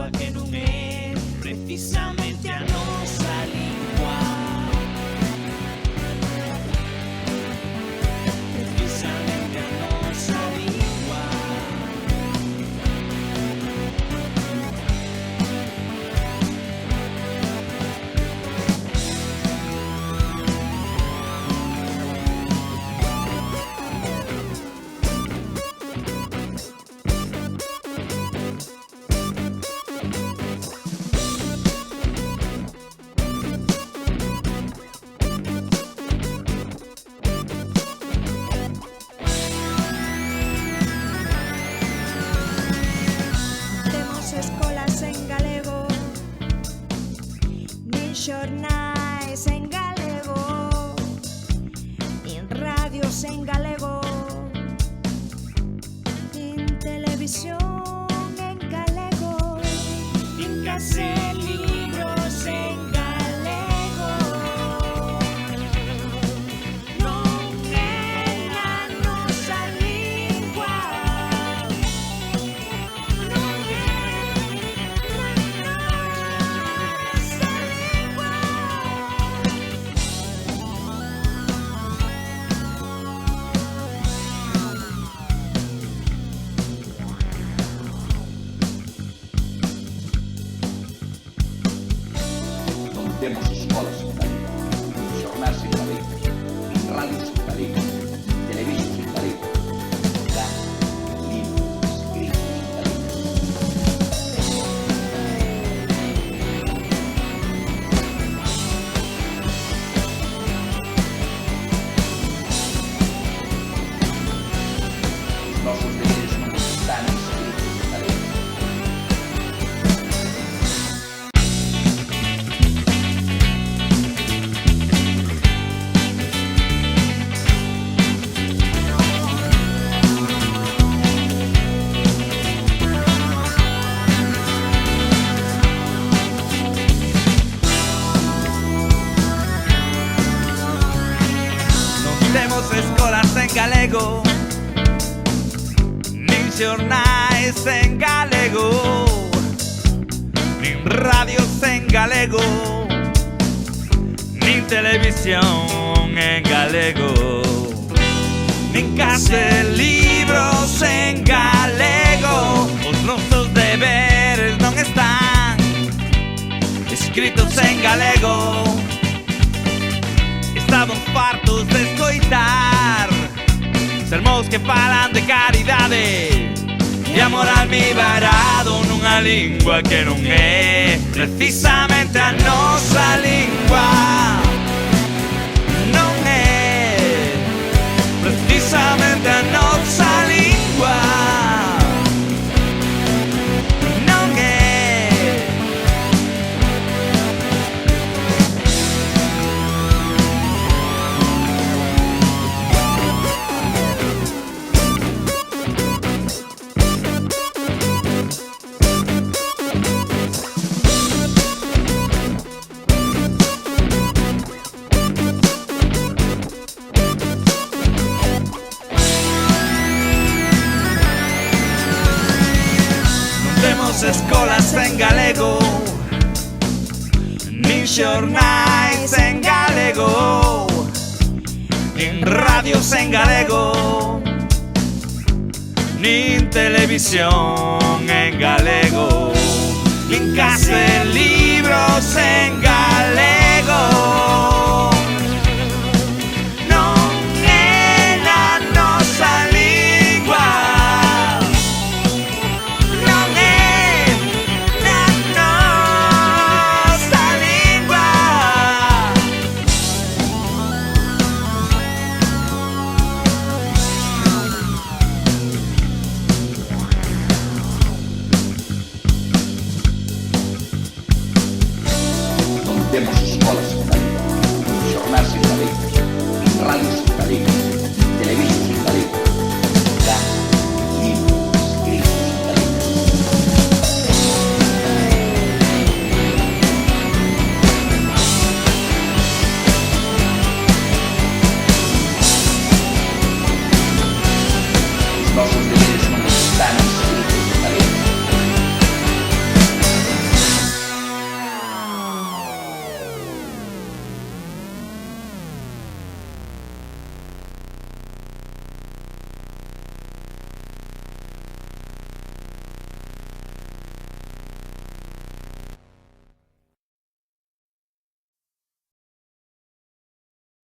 lingua que non é precisamente a nosa lingua. Precisamente a nosa lingua. Escolas en galego, nin xornais en galego, nin radios en galego, nin televisión en galego, nin case libros en galego. Non é na nosa lingua. Non temos escolas en galego, xornais en galego, nin radios en galego, televisión en galego, da libros escritos en galego. Os nosos deberes non están escritos en galego. Temos escolas en galego, nin xornais en galego, nin radios en galego, nin televisión en galego, nin case libros en galego. Os nosos deberes non están escritos en galego. Estamos fartos de escoitar sermos que falan de caridade e amor almibarado nunha lingua que non é precisamente a nosa lingua. Non é precisamente a nosa lingua. Non é. Escolas en galego, nin xornais en galego, nin radios en galego, nin televisión en galego, nin case libros en